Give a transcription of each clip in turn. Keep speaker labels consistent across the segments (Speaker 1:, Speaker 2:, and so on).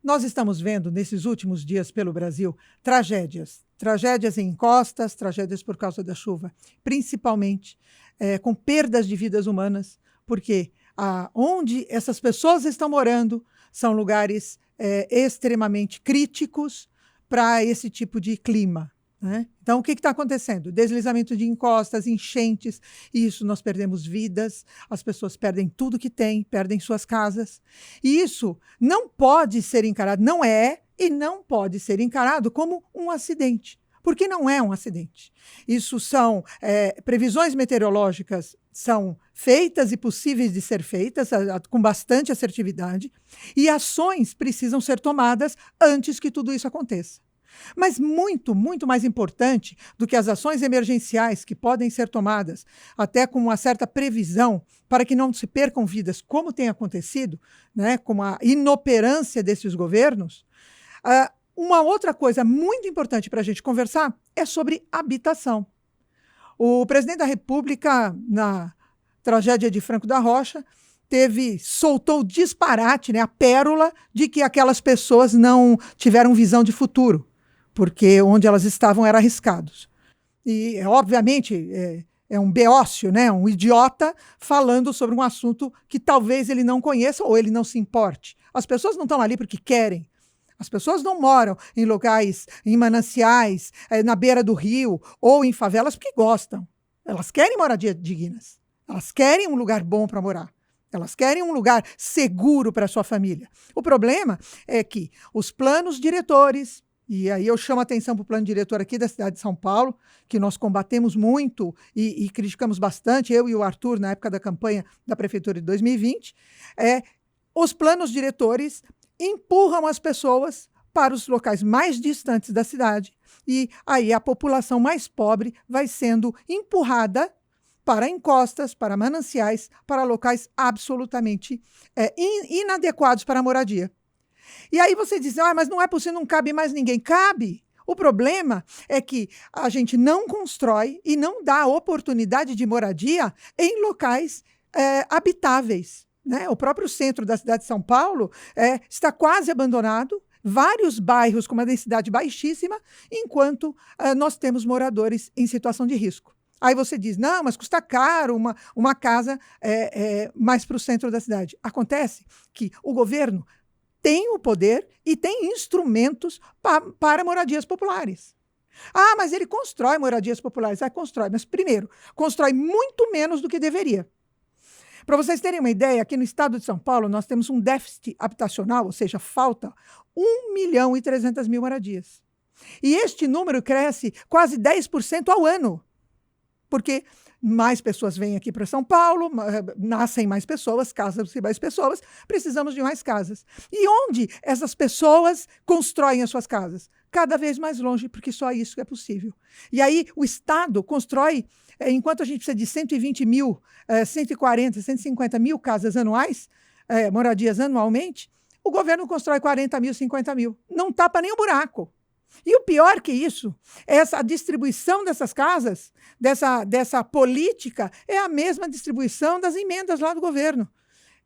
Speaker 1: Nós estamos vendo, nesses últimos dias pelo Brasil, tragédias. Tragédias em encostas, tragédias por causa da chuva, principalmente com perdas de vidas humanas, porque onde essas pessoas estão morando são lugares extremamente críticos para esse tipo de clima, né? Então, o que está acontecendo? Deslizamento de encostas, enchentes, e isso nós perdemos vidas, as pessoas perdem tudo que têm, perdem suas casas. E isso não pode ser encarado, não é e não pode ser encarado como um acidente, porque não é um acidente. Isso são previsões meteorológicas, são feitas e possíveis de ser feitas com bastante assertividade, e ações precisam ser tomadas antes que tudo isso aconteça. Mas muito, muito mais importante do que as ações emergenciais que podem ser tomadas, até com uma certa previsão, para que não se percam vidas, como tem acontecido, né, com a inoperância desses governos, uma outra coisa muito importante para a gente conversar é sobre habitação. O presidente da República, na tragédia de Franco da Rocha, soltou o disparate, né, a pérola de que aquelas pessoas não tiveram visão de futuro, porque onde elas estavam era arriscados. E, obviamente, é um beócio, né, um idiota falando sobre um assunto que talvez ele não conheça ou ele não se importe. As pessoas não estão ali porque querem. As pessoas não moram em locais, em mananciais, na beira do rio ou em favelas porque gostam. Elas querem moradias dignas. Elas querem um lugar bom para morar. Elas querem um lugar seguro para a sua família. O problema é que os planos diretores, e aí eu chamo a atenção para o plano diretor aqui da cidade de São Paulo, que nós combatemos muito e criticamos bastante, eu e o Arthur, na época da campanha da Prefeitura de 2020, os planos diretores empurram as pessoas para os locais mais distantes da cidade e aí a população mais pobre vai sendo empurrada para encostas, para mananciais, para locais absolutamente inadequados para a moradia. E aí você diz, mas não é possível, não cabe mais ninguém. Cabe! O problema é que a gente não constrói e não dá oportunidade de moradia em locais habitáveis. Né? O próprio centro da cidade de São Paulo está quase abandonado, vários bairros com uma densidade baixíssima, enquanto nós temos moradores em situação de risco. Aí você diz, não, mas custa caro uma casa mais para o centro da cidade. Acontece que o governo tem o poder e tem instrumentos para moradias populares. Mas ele constrói moradias populares. Constrói, mas primeiro, constrói muito menos do que deveria. Para vocês terem uma ideia, aqui no estado de São Paulo, nós temos um déficit habitacional, ou seja, falta 1.300.000 moradias. E este número cresce quase 10% ao ano, porque mais pessoas vêm aqui para São Paulo, nascem mais pessoas, casam-se mais pessoas, precisamos de mais casas. E onde essas pessoas constroem as suas casas? Cada vez mais longe, porque só isso é possível. E aí o Estado constrói, enquanto a gente precisa de 120 mil, 140, 150 mil casas anuais, moradias anualmente, o governo constrói 40 mil, 50 mil. Não tapa nem o buraco. E o pior que isso, essa distribuição dessas casas, dessa política, é a mesma distribuição das emendas lá do governo.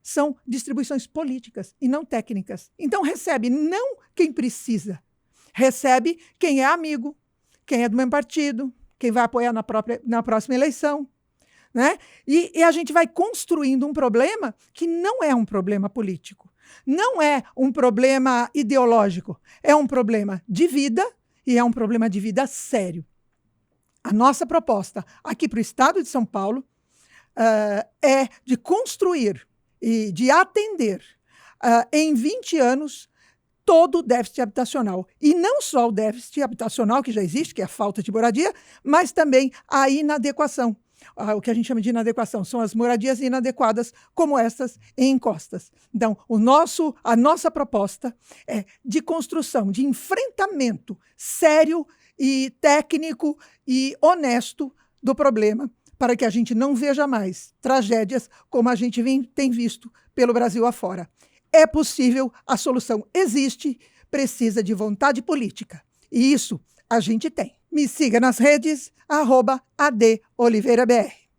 Speaker 1: São distribuições políticas e não técnicas. Então recebe não quem precisa, recebe quem é amigo, quem é do mesmo partido, quem vai apoiar na próxima eleição. Né? E a gente vai construindo um problema que não é um problema político. Não é um problema ideológico, é um problema de vida e é um problema de vida sério. A nossa proposta aqui para o estado de São Paulo é de construir e de atender em 20 anos todo o déficit habitacional. E não só o déficit habitacional que já existe, que é a falta de moradia, mas também a inadequação. O que a gente chama de inadequação são as moradias inadequadas, como essas em encostas. Então, a nossa proposta é de construção, de enfrentamento sério e técnico e honesto do problema, para que a gente não veja mais tragédias como a gente tem visto pelo Brasil afora. É possível, a solução existe, precisa de vontade política. E isso a gente tem. Me siga nas redes, @ADOliveiraBR.